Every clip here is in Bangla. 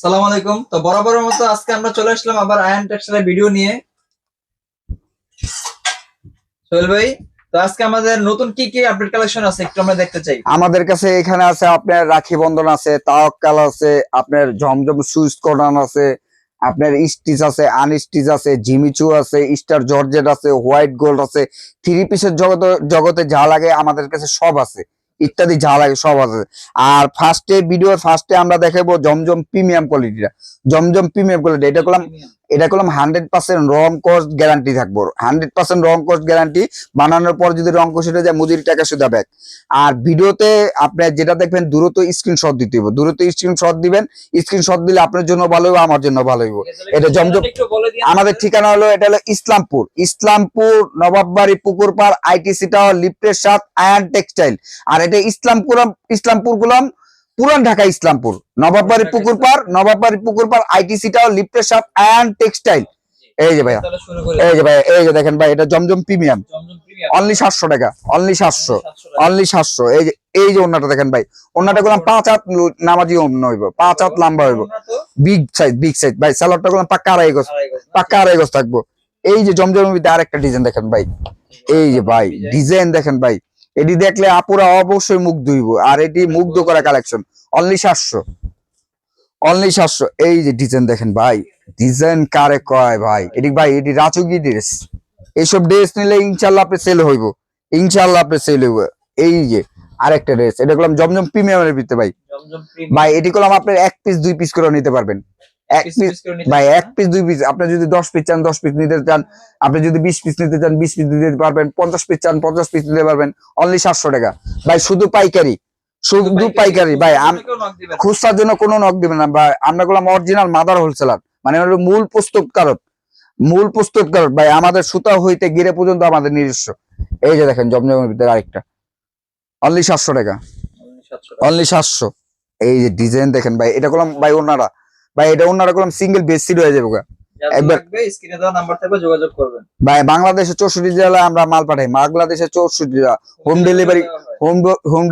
সালাম আলাইকুম। তো বরাবরের মতো আজকে আমরা চলে আসলাম আবার আয়ন টেক্সটাইলের ভিডিও নিয়ে। সোহেল ভাই, তো আজকে আমাদের নতুন কি কি আপডেট কালেকশন আছে একটু আমরা দেখতে চাই। আমাদের কাছে এখানে আছে আপনার রাখি বন্ধন আছে, তাওয়াক্কাল আছে, আপনার জমজম সুইচ কর্নার আছে, আপনার স্টিচ আছে, আনস্টিচ আছে, জিমিচু আছে, স্টার জর্জেট আছে, হোয়াইট গোল্ড আছে। থ্রি পিসের জগতে জগতে যা লাগে আমাদের কাছে সব আছে, ইত্যাদি যা লাগে সব আছে। আর ফার্স্টে আমরা দেখাবো জমজম প্রিমিয়াম কোয়ালিটিটা। জমজম প্রিমিয়াম কোয়ালিটি এটা করলাম 100% রং কস্ট গ্যারান্টি থাকবো। 100% রং কস্ট গ্যারান্টি। বানানোর পর যদি রং কষে যায় মুদির টাকা সুদা ব্যাক। আর ভিডিওতে আপনার যেটা দেখবেন দ্রুত স্ক্রিনশট দিতে হবে, দ্রুত স্ক্রিনশট দিবেন। স্ক্রিনশট দিলে আপনার জন্য ভালো হবে, আমার জন্য ভালো হবে। এটা জমজম। আমাদের ঠিকানা হলো, এটা হলো ইসলামপুর নবাববাড়ি পুকুরপাড় আইটিসি টাওয়ার লিফটের 7 আয়ন টেক্সটাইল। আর এটা ইসলামপুর গুলাম পুরান ঢাকা ইসলামপুর নবাববাড়ি পুকুরপাড় আইটিসি টাওয়ার লিফটের 7 আয়ন টেক্সটাইল। এই যে ভাইয়া, এই যে দেখেন ভাই, এটা জমজম প্রিমিয়াম। অনলি 700 টাকা, অনলি 700। এই যে ওন্নাটা দেখেন ভাই, ওন্নাটা গুলাম 5 হাত নামাজি ওন্না হইব, 5 হাত লম্বা হইব, বিগ সাইজ ভাই। সালোয়ারটা গুলাম পাক্কা আড়াই গজ থাকবো। এই যে জমজমের ভিতরে আরেকটা ডিজাইন দেখেন ভাই, এই যে ভাই ডিজাইন দেখেন ভাই, এটি দেখলে আপুরা অবশ্যই মুগ্ধ হইব। আর এটি মুগ্ধ করা কালেকশন। অনলি 700। এই যে ডিজাইন দেখেন ভাই, ডিজাইন কারে কয় ভাই, এটি রাজুকি ড্রেস। এইসব ড্রেস নিলে ইনশাল্লাহ আপনি সেল হইব, এই যে আরেকটা ড্রেস, এটা করলাম জমজম প্রিমিয়ামের ভিতরে ভাই। এটি করলাম আপনার 1 পিস 2 পিস করে নিতে পারবেন। এক পিস 2 পিস, আপনি যদি 10 পিস চান 10 পিস নিতে চান, আপনি যদি 20 পিস নিতে চান 20 পিস নিতে পারবেন, 50 পিস চান 50 পিস নিতে পারবেন। অনলি 700 টাকা ভাই, শুধু পাইকারি ভাই। খুচরার জন্য কোনো নক দিবেন না ভাই, আমরা করলাম অরিজিনাল মাদার হোলসেলার, মানে হলো মূল প্রস্তুতকারক ভাই। আমাদের সুতা হইতে গিরে পর্যন্ত আমাদের নিজস্ব। এই যে দেখেন জমজমের ভিতরে আরেকটা, অনলি 700 টাকা, অনলি 700। এই যে ডিজাইন দেখেন ভাই, এটা করলাম ভাই ওনারা, এটা ওনারা করলাম সিঙ্গেল বেডশিট হয়ে যাবে একবার। স্ক্রিনে দেওয়া নাম্বার থাকবে, যোগাযোগ করবেন ভাই। বাংলাদেশে 64 জেলায় আমরা মাল পাঠাই, বাংলাদেশে 64 জেলা। হোম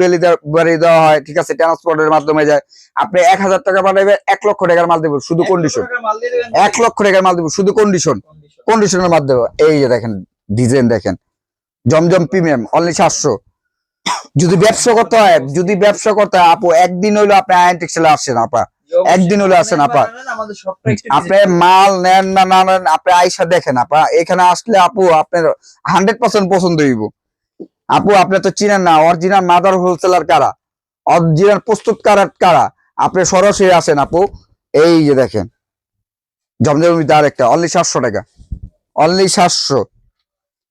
ডেলিভারি দেওয়া হয়, ঠিক আছে, ট্রান্সপোর্টের মাধ্যমে যায়। আপনি 1000 টাকা পাঠাবেন, 1 লক্ষ টাকার মাল দেবো, শুধু কন্ডিশন। 1 লক্ষ টাকার মাল দেবো, শুধু কন্ডিশনের মাল দেবো। এই যে দেখেন ডিজাইন দেখেন, জমজম প্রিমিয়াম, অনলি 700। যদি ব্যবসা করতে হয় আপু, একদিন হইলো আপনি আয়ন টেক্সটাইলে আসেন আপা, একদিন হলে আসেন আপা। আপনি মাল নেন না না নেন, আপনি আইসা দেখেন আপা। এখানে আসলে আপু আপনার 100% পছন্দ হইব। আপু আপনি তো চিনেন না অরিজিনাল মাদার হোলসেলার কারা, অরিজিনাল প্রস্তুতকারক কারা। আপনি সরাসরি আসেন আপু। এই যে দেখেন জমজমের ভিতরে আরেকটা, অনলি 700 টাকা, অনলি 700।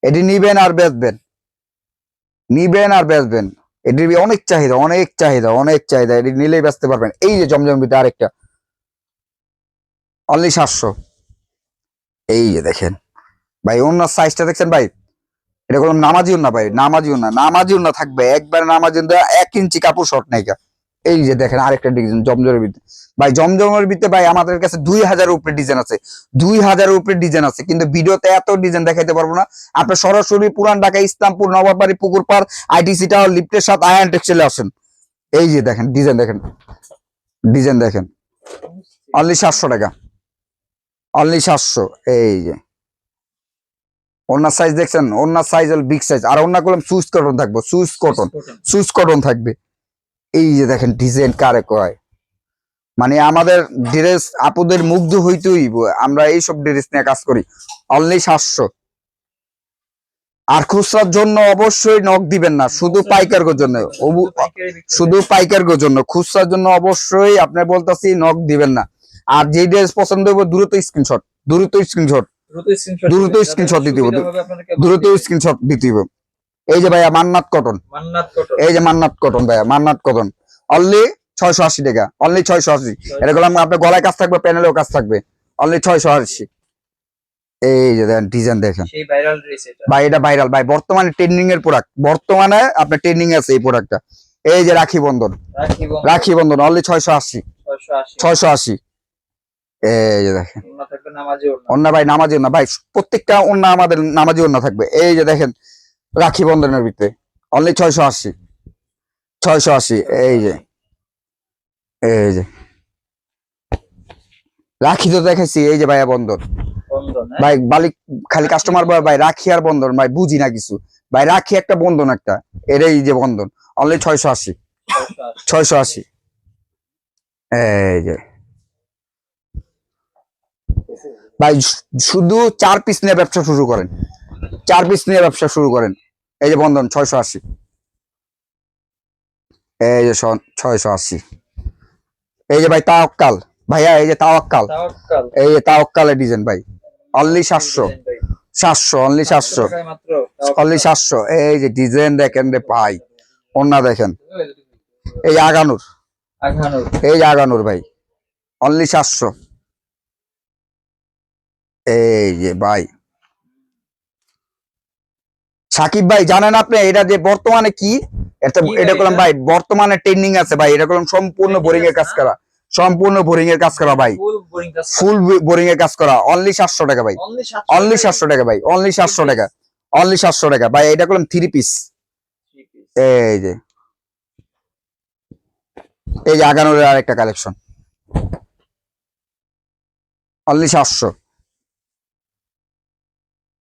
এটি নিবেন আর বেচবেন। এটির অনেক চাহিদা, এটি নিলেই বেচতে পারবেন। এই যে জমজমের ভিতরে আরেকটা, অনলি 700। এই যে দেখেন ভাই, ওনার সাইজটা দেখছেন ভাই, এটা কোনো নামাজি ওন্না ভাই, নামাজি ওন্না থাকবে একবার, নামাজি ওন্না 1 ইঞ্চি কাপড় শর্ট নাইকা। এই যে দেখেন আরেকটা ডিজাইন জমজমের ভিতরে ভাই, জমজমের ভিতরে ভাই আমাদের কাছে 2000 উপরে ডিজাইন আছে, 2000 উপরে ডিজাইন আছে, কিন্তু ভিডিওতে এত ডিজাইন দেখাইতে পারবো না। আপনি সরাসরি পুরান ঢাকা ইসলামপুর নবাববাড়ি পুকুরপাড় আইটিসি টাওয়ার লিফটের 7 আয়ন টেক্সটাইলে আসেন। এই যে দেখেন ডিজাইন দেখেন, অনলি 700 টাকা, অনলি 700। এই যে ওনার সাইজ দেখছেন, ওনার সাইজ হল বিগ সাইজ। আর ওনার করলাম সুইচ কটন থাকবে। এই যে দেখেন ডিজাইন কারে কয়, মানে আমাদের ড্রেস আপুদের মুগ্ধ হইতে হইব, আমরা এইসব ড্রেস নিয়ে কাজ করি। অনলি 700। আর খুচরার জন্য অবশ্যই নক দিবেন না, শুধু পাইকারগোর জন্য, খুচরার জন্য অবশ্যই আপনার বলতেছি নক দিবেন না। আর যে ড্রেস পছন্দ হবে দ্রুত স্ক্রিনশট দিতে হবে। এই যে ভাইয়া মান্নাত কটন, ভাইয়া মান্নাত কটন, অনলি 680 টাকা, অনলি 680। এটা করলাম আপনার গলায় কাজ থাকবে, প্যানেলেও কাজ থাকবে, অনলি 680। এই যে দেখেন ডিজাইন দেখেন ভাই, এটা ভাইরাল ভাই, বর্তমানে ট্রেন্ডিং এর প্রোডাক্ট, বর্তমানে আপনার ট্রেন্ডিং আছে এই প্রোডাক্টটা। এই যে রাখি বন্ধন, অনলি 680। এই যে দেখেন ওন্না ভাই, নামাজি ওন্না ভাই, প্রত্যেকটা ওন্না আমাদের নামাজি ওন্না থাকবে। এই যে দেখেন রাখি বন্ধনের ভিতরে, অনলি 680। এই যে রাখি তো দেখাইছি, এই যে ভাইয়া বন্ধন বন্ধন, হ্যাঁ? ভাই, বালিক খালি কাস্টমার ভাই রাখি আর বন্ধন ভাই, বুঝি না কিছু ভাই, রাখি একটা বন্ধন একটা, এটাই যে বন্ধন, অনলি 680, 680। এই যে ভাই শুধু 4 পিস নিয়ে ব্যবসা শুরু করেন, 4 পিস নিয়ে ব্যবসা শুরু করেন। এই যে বন্ধন 680, এই যে 680। এই যে ভাই তাওয়াক্কাল ভাইয়া, এই যে তাওয়াক্কাল, তাওয়াক্কাল। এই যে তাওয়াক্কালের ডিজাইন ভাই, অনলি 700, 700, অনলি 700, টাকায় মাত্র অনলি 700। এই যে ডিজাইন দেখেন রে ভাই, ওন্না দেখেন, এই আগানুর, আঘানুর। এই যে আগানুর ভাই, অনলি 700। এই যে ভাই সাকিব ভাই, জানেন আপনি এটা যে বর্তমানে কি, এটা কি ভাই এটা করলাম এটা? ভাই, বর্তমানে ট্রেন্ডিং আছে ভাই, এটা করলাম সম্পূর্ণ Trending বোরিং এর আছে কাজ না? করা, সম্পূর্ণ বোরিং এর কাজ করা ভাই, ফুল বোরিং কাজ। ফুল বোরিং এর কাজ করা, অনলি 700 টাকা ভাই, অনলি অনলি 700 টাকা ভাই, অনলি 700 টাকা, অনলি 700 টাকা ভাই। এটা করলাম 3 পিস। এই যে, এই যে আগানোর আরেকটা কালেকশন, অনলি 700।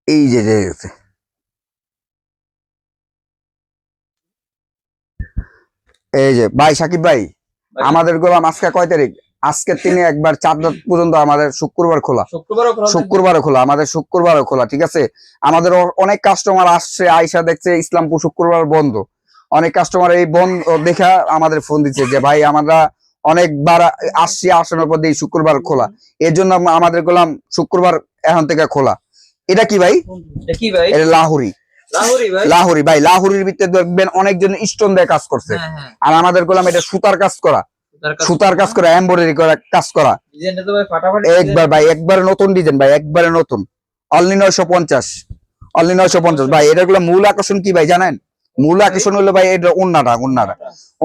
এই যে এই যে ভাই সাকিব ভাই, আমাদের গোলাম আজকে কয় তারিখ, আজকের দিনে একবার 4 রাত পর্যন্ত আমাদের শুক্রবার খোলা, শুক্রবারও খোলা, আমাদের শুক্রবারও খোলা, ঠিক আছে। আমাদের অনেক কাস্টমার আসছে, আয়সা দেখছে ইসলামপুর শুক্রবার বন্ধ, অনেক কাস্টমার এই বন্ধ দেখা আমাদের ফোন দিচ্ছে যে ভাই আমরা অনেকবার আসছি, আসানোর পর দিয়ে শুক্রবার খোলা, এর জন্য আমাদের গোলাম শুক্রবার এখন থেকে খোলা। এটা কি ভাই, এটা কি ভাই? এটা লাহুরি, লাহোরি ভাই। লাহুরি ভাই, লাহুরির ভিতরে দেখবেন অনেকজন স্টোন দিয়ে কাজ করছে, হ্যাঁ হ্যাঁ। আর আমাদের গোলাম এটা সুতার কাজ করা, সুতার কাজ করা, এমব্রয়ডারি করা কাজ করা, ডিজাইনটা তো ভাই ফাটাফাটি একবার ভাই, একবারে নতুন ডিজাইন ভাই, একবারে নতুন, অনলি 950, অনলি 950 ভাই। এটা গুলো মূল আকর্ষণ কি ভাই জানেন, মূল আকর্ষণ হলো ভাই এটা ওন্নাটা, ওন্নাটা,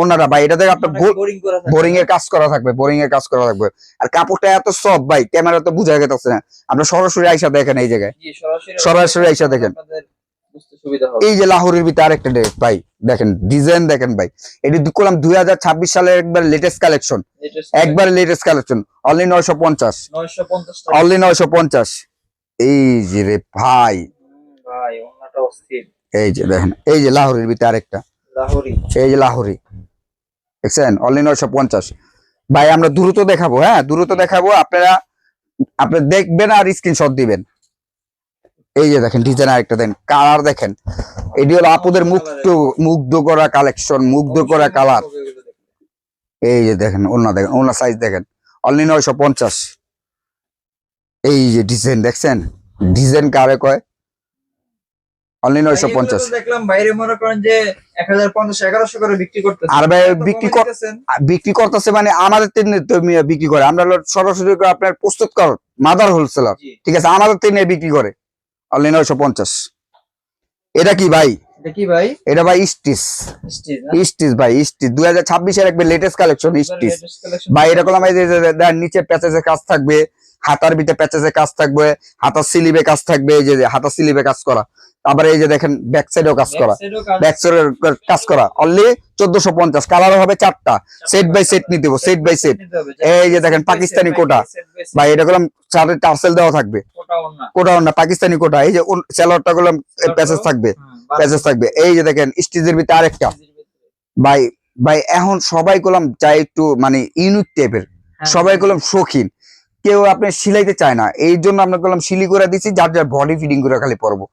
ওন্নাটা ভাই, এটা থেকে আপনার বোরিং করা থাকে। বোরিং এর কাজ করা থাকবে, বোরিং এর কাজ করা থাকবে, আর কাপড়টা এত সফট ভাই, ক্যামেরা তো বোঝা গেছে না, আপনার সরাসরি আইসা দেখেন এই জায়গায়, জি, সরাসরি আইসা দেখেন। আপনাদের বুঝতে সুবিধা হবে। এই যে লাহোরের ভিতরে আরেকটা ড্রেস ভাই, দেখেন ডিজাইন দেখেন ভাই, এটি করলাম 2026 সালের একবার লেটেস্ট কালেকশন, একবার লেটেস্ট কালেকশন, অনলি 950, 950 টাকা। অনলি 950। এই যে রে ভাই, ভাই ওন্নাটা অস্থির। এই যে দেখেন, এই যে লাহোরের ভিতরে আরেকটা, লাহোরি। এই যে লাহোরি দেখছেন, অনলি 950 ভাই। আমরা দ্রুত দেখাবো, হ্যাঁ দ্রুত দেখাবো, আপনারা দেখবেন আর স্ক্রিনশট দিবেন। এই যে দেখেন ডিজাইন আরেকটা দেন, কালার দেখেন, এটি হলো আপুদের মুগ্ধ করা কালেকশন, মুগ্ধ করা কালার। এই যে দেখেন ওনা, দেখেন ওনা সাইজ দেখেন, অনলি 950। এই যে ডিজাইন দেখছেন, ডিজাইন কারে কয়, অনলি 950। দেখলাম বাইরে মনে করেন যে 1050 1100 করে বিক্রি করতেছে, আর ভাই বিক্রি করতেছে মানে আমাদের বিক্রি করে, আমরা হলো সরাসরি আপনার প্রস্তুত কর মাদার হোলসেলার, ঠিক আছে, আমাদের থেকে বিক্রি করে, অনলি 950। এটা কি ভাই, এটা কি ভাই? এটা ভাই স্টিচ, স্টিচ ভাই, স্টিচ 2026 এর একবার লেটেস্ট কালেকশন স্টিচ ভাই। এটা করলাম এই যে নিচে প্যাচেজের কাজ থাকবে, হাতার ভিতরে প্যাচেজের কাজ থাকবে, হাতার স্লিভে কাজ থাকবে, এই যে হাতার স্লিভে কাজ করা, আবার এই যে দেখেন ব্যাক সাইডেও কাজ করা, ব্যাক সাইডের কাজ করা, অনলি 1450। কালার হবে 4টা, সেট বাই সেট নিতে হবে, সেট বাই সেট। এই যে দেখেন পাকিস্তানি কোটা ভাই, এটা করলাম চারে টার্সেল দেওয়া থাকবে, কোটা না পাকিস্তানি কোটা, এই যে সেলরটা করলাম প্যাচেজ থাকবে, প্যাচেজ থাকবে। এই যে দেখেন স্টিচের ভিতরে আরেকটা ভাই, ভাই এখন সবাই করলাম চাই একটু মানে ইউনিক টাইপের, সবাই করলাম শৌখিন, কেউ আপনি সিলাইতে চায় না, এই জন্য আমরা করলাম সিলি করে দিচ্ছি, যার যার বডি ফিটিং করে খালি পরবো,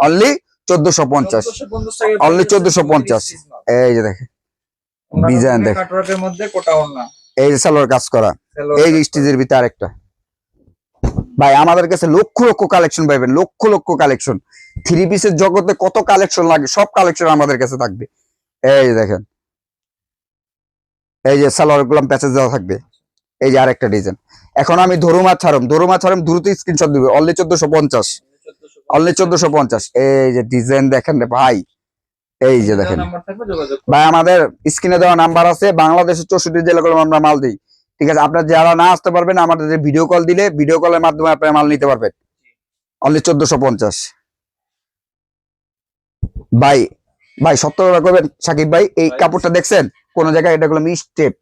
অনলি 1450, অনলি 1450। এই যে দেখেন ডিজাইন দেখেন, কাটওয়ার্কের মধ্যে কোটা ওন্না, এই যে সালোয়ার কাজ করা, এই যে স্টিচের ভিতরে আরেকটা ভাই। আমাদের কাছে লক্ষ লক্ষ কালেকশন পাইবেন, লক্ষ লক্ষ কালেকশন, 3 পিসের জগতে কত কালেকশন লাগে, সব কালেকশন আমাদের কাছে থাকবে। এই যে দেখেন, এই যে সালোয়ার গুলাম প্যাচেজ দেওয়া থাকবে। এই যে আরেকটা ডিজাইন, এখন আমি ধরুমা ছাড়ম দ্রুত স্ক্রিনশট দিবে, অনলি 1450, অনলি 1450। এই যে ডিজাইন দেখেন রে ভাই, এই যে দেখেন ভাই, আমাদের স্ক্রিনে দেওয়া নাম্বার আছে, বাংলাদেশের 64 জেলাগুলো আমরা মাল দিই, ঠিক আছে। আপনার যারা না আসতে পারবেন, আমাদের ভিডিও কল দিলে ভিডিও কলের মাধ্যমে আপনারা মাল নিতে পারবেন, অনলি 1450 ভাই। ভাই সত্য কথা কবেন সাকিব ভাই, এই কাপড়টা দেখছেন কোন জায়গায়, এটা গুলো মিস্টেপ,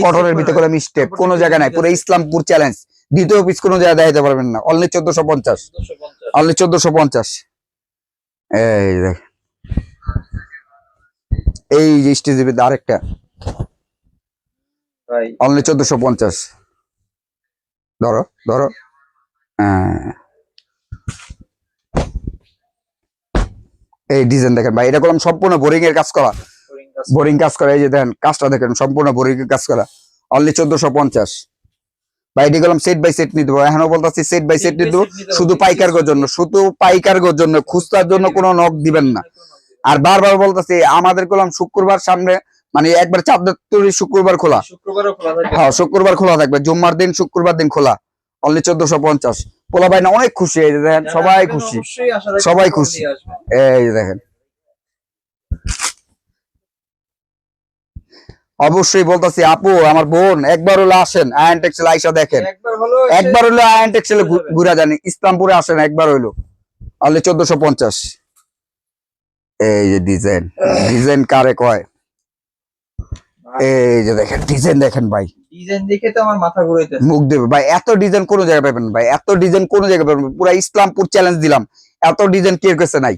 কটনের ভিতরে গুলো মিস্টেপ, কোন জায়গায় নাই, পুরো ইসলামপুর চ্যালেঞ্জ দ্বিতীয় পিস কোনো জায়গায় দেখাইতে পারবেন না, অনলি 1450, 1450 অনলি 1450। এই দেখ, এই যে স্টেজে আরেকটা ভাই। অনলি 1450। ধরো ধরো, হ্যাঁ এই ডিজাইন দেখেন ভাই, এটা করলাম সম্পূর্ণ বোরিং এর কাজ করা, বোরিং কাজ করা। এই যে দেখেন কাজটা দেখেন, সম্পূর্ণ বোরিং এর কাজ করা, অনলি 1450। ভাই এটি করলাম সেট বাই সেট নিতে পারবো, এখনো বলতেছি সেট বাই সেট নিতে শুধু পাইকারগোর জন্য, শুধু পাইকারগোর জন্য, খুচরার জন্য কোনো নক দিবেন না। আর বারবার বলতেছি আমাদের করলাম শুক্রবার সামনে, মানে একবার চাঁদপুরি শুক্রবার খোলা, শুক্রবারও খোলা থাকে। হ্যাঁ শুক্রবার খোলা থাকবে, জুম্মার দিন শুক্রবার দিন খোলা, অনলি 1450। পোলা ভাই না অনেক খুশি, এই যে দেখেন যারা সবাই আসবেন খুশি, অবশ্যই আশা রাখি সবাই ফোন খুশি। দিয়ে আসবেন। এই যে দেখেন, অবশ্যই বলতেছি আপু আমার বোন একবার হলো আসেন আয়ন টেক্সটাইল, আইসা দেখেন, একবার হলো একবার হলো আয়ন টেক্সটাইল ঘুরা জানি, ইসলামপুরে আসেন একবার হইলো, অনলি 1450। এই যে ডিজাইন, ডিজাইন কারে কয়, এই যে দেখেন ডিজাইন দেখেন ভাই, ডিজাইন দেখে তো আমার মাথা ঘুরাইতেছে। মুখ দেবে ভাই, এত ডিজাইন কোন জায়গায় পাবেন ভাই, এত ডিজাইন কোন জায়গায় পাবেন, পুরো ইসলামপুর চ্যালেঞ্জ দিলাম, এত ডিজাইন কে কাছে নাই।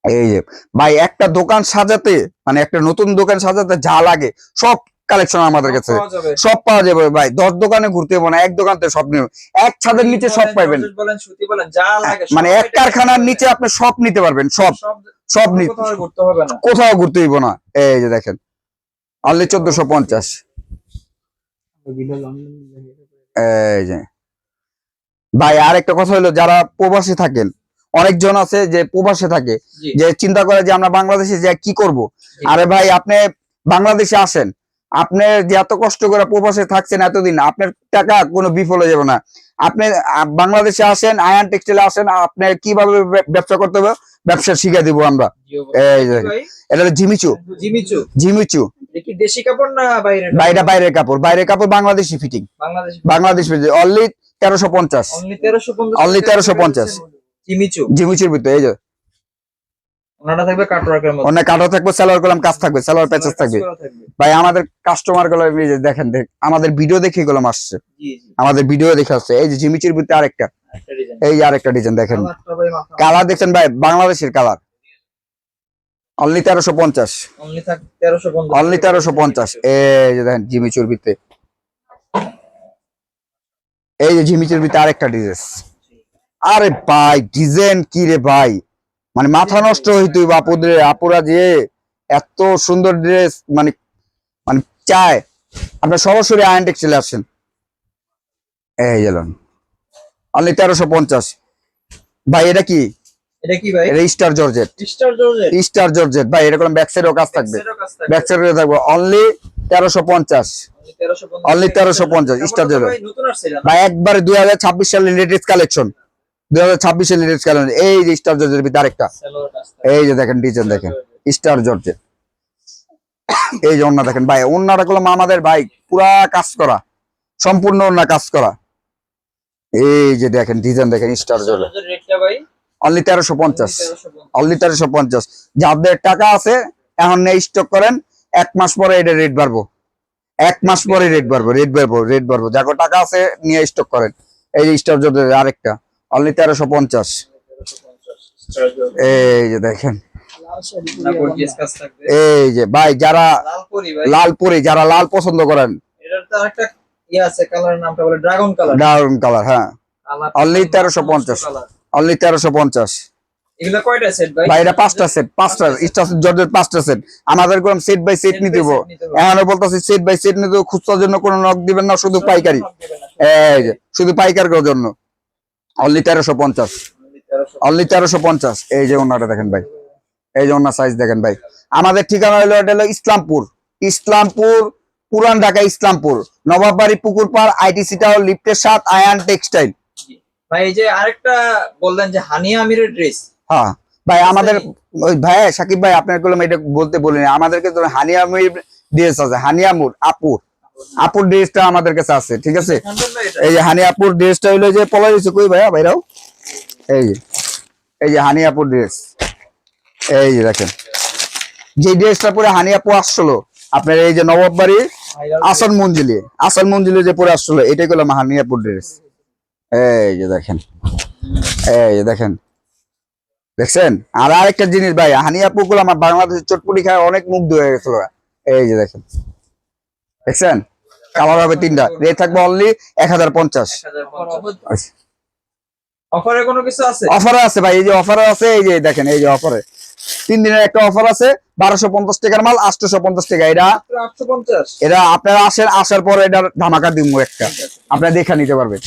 এই যে ভাই একটা দোকান সাজাতে, মানে একটা নতুন দোকান সাজাতে যা লাগে সব কালেকশন আমাদের কাছে, পাওয়া যাবে। সব পাওয়া যাবে ভাই, 10 দোকানে ঘুরতে হবে না, এক দোকান থেকে সব নিবে, এক ছাদের নিচে সব পাইবেন, জর্জেট বলেন, সুতি বলেন, যা লাগে মানে সব এক এটা কারখানার পাবেন। নিচে আপনি সব নিতে পারবেন, সব সব সব কোথাও আর ঘুরতে হবে না। কোথাও ঘুরতে হইব না। এই যে দেখেন অনলি 1450। এই যে ভাই আরেকটা কথা হলো, যারা প্রবাসী থাকেন, অনেকজন আছে যে প্রবাসে থাকে, জি। যে চিন্তা করে যে আমরা বাংলাদেশে যে কি করব। আরে ভাই আপনি বাংলাদেশে আসেন, আপনি যে এত কষ্ট করে প্রবাসে থাকছেন এতদিন, আপনার টাকা কোনো বিফল হয়ে যাবে না। আপনি বাংলাদেশে আসেন, আয়ান টেক্সটাইলে আসেন, আপনি কিভাবে ব্যবসা করতে হবে ব্যবসা শিখে দিব আমরা। জি, অবশ্যই। এই যে ভাই, এটা হলো জিমিচু, জিমিচু জিমিচু এটা কি দেশি কাপড় না বাইরের? বাইরে, বাইরের কাপড়, বাইরের কাপড় Bangladeshi fitting, Bangladesh Bangladesh fitting, only 1350, only 1350, only 1350 Jimmy Choo. জিমিচুর ভিতরে। এই যে ওনাটা থাকবে কাটওয়ার্কের মধ্যে, অনেক কাটো থাকবে, সালোয়ার কলাম কাজ থাকবে, সালোয়ার প্যাচেস থাকবে। ভাই আমাদের কাস্টমার গুলো এই যে দেখেন, আমাদের ভিডিও দেখে এগুলো আসছে, জি জি, আমাদের ভিডিও দেখে আসছে। এই যে জিমিচুর ভিতরে আরেকটা, একটা ডিজাইন। এই যে আরেকটা ডিজাইন দেখেন, কালারটা ভাই মাথা। কালার দেখছেন ভাই, বাংলাদেশের কালার, অনলি 1350, অনলি থাক 1350, অনলি 1350। এই যে দেখেন জিমিচুর ভিতরে, এই যে জিমিচুর ভিতরে আরেকটা ডিজাইন। আরে ভাই ডিজাইন কি রে ভাই, মানে মাথা নষ্ট হইতো আপুদের, আপুরা যে এত সুন্দর ড্রেস মানে মানে চায়, আপনার সরাসরি আয়ন টেক্সটাইলে আসেন। এই গেলেন অনলি 1350। ভাই এটা কি, এটা কি ভাই? এটা star georgette, star georgette, star georgette ভাই, এরকম ব্যাক সাইডেও কাজ থাকবে, এরও কাজ থাকবে। ব্যাক সাইডে থাকবে, অনলি 1350, অনলি 1350 স্টার জর্জেট ভাই নতুন আসছে না? ভাই, একবারে 2026 সালের লেটেস্ট কালেকশন, 2026 এর লেটেস্ট কালেকশন। এই যে স্টার জর্জের ভিতরে আরেকটা, সালোয়ার কাজ থাকবে। এই যে দেখেন ডিজাইন দেখেন, স্টার জর্জেট। এই যে ওন্না দেখেন ভাই, ওন্নাটা গুলো আমাদের ভাই পুরা কাজ করা, সম্পূর্ণ ওন্না কাজ করা। এই যে দেখেন ডিজাইন দেখেন, স্টার জর্জেট, জর্জেট রেটটা ভাই অনলি 1350, 1350। অনলি 1350। যাদের টাকা আছে এখন নেই স্টক করেন, 1 মাস পরে এটা রেট বাড়বো, 1 মাস পরে রেট বাড়বো, রেট বাড়বো, রেট বাড়বো। যাদের টাকা আছে নিয়ে স্টক করেন। এই যে স্টার জর্জেট আরেকটা, অনলি 1350। Star georgette. এই যে দেখেন, না গর্জিয়াস কাজ থাকবে। এই যে ভাই যারা লাল পরি ভাই, লাল পরে, যারা লাল পছন্দ করেন, এটার তো আরেকটা ইয়ে আছে, কালারের নামটা বলে ড্রাগন কালার। ডাউন কালার, হ্যাঁ Only 1350, কালার। অনলি 1350। এগুলা কয়টা সেট ভাই? ভাই এটা 5টা সেট, 5টা স্টার জর্জেট 5টা সেট, আমাদের কোন সেট বাই সেট নিতে হবে। এখন বলতেছি সেট বাই সেট নিতে হবে, খুচরার জন্য কোনো নক দিবেন না, শুধু পাইকারি, এই যে শুধু পাইকারির জন্য অনলি 1350, অনলি 1350। এই যে ওনাটা দেখেন ভাই, এই যে ওনার সাইজ দেখেন ভাই। আমাদের ঠিকানা হলো, এটা হলো ইসলামপুর, ইসলামপুর পুরান ঢাকা, ইসলামপুর নবাববাড়ি পুকুর পাড়, আইটিসি টাওয়ার লিফটের 7, আয়ান টেক্সটাইল। ভাই এই যে আরেকটা বললেন যে হানিয়া আমিরের ড্রেস, হ্যাঁ ভাই আমাদের ওই ভাই সাকিব ভাই আপনার গুলো এটা বলতে বলিনি, আমাদেরকে তো হানিয়া আমির ড্রেস আছে, হানিয়া মুর আপুর, আপুর ড্রেসটা আমাদের কাছে আছে, ঠিক আছে। এই যে হানিয়া আপুর ড্রেসটা হইলো যে পলা দিচ্ছে কই ভাইয়া ভাইরাও, এই যে হানিয়া আপুর ড্রেস। এই যে দেখেন যে ড্রেসটা পরে হানিয়া আপু আসলো, আপনার এই যে নবাববাড়ি আসান মঞ্জিলি যে পরে আসছিল এটাই করলাম হানিয়াপুর ড্রেস। এই যে দেখেন, এই যে দেখেন, দেখছেন? আর আরেকটা জিনিস ভাই, হানিয়াপুর গুলো আমার বাংলাদেশের চটপটি খায় অনেক মুগ্ধ হয়ে গেছিল। এই যে দেখেন, দেখছেন? কালার হবে 3টা, রেট থাকবে অনলি 1050। অফারে কোনো কিছু আছে? অফার আছে ভাই, এই যে অফার আছে, এই যে দেখেন, এই যে অফারে 3 দিনের একটা অফার আছে। 1250 টাকার মাল 850 টাকা। এটা 850। এটা আপনারা আসার পর এটা ধামাকা দিমু একটা, আপনারা দেখে নিতে পারবেন।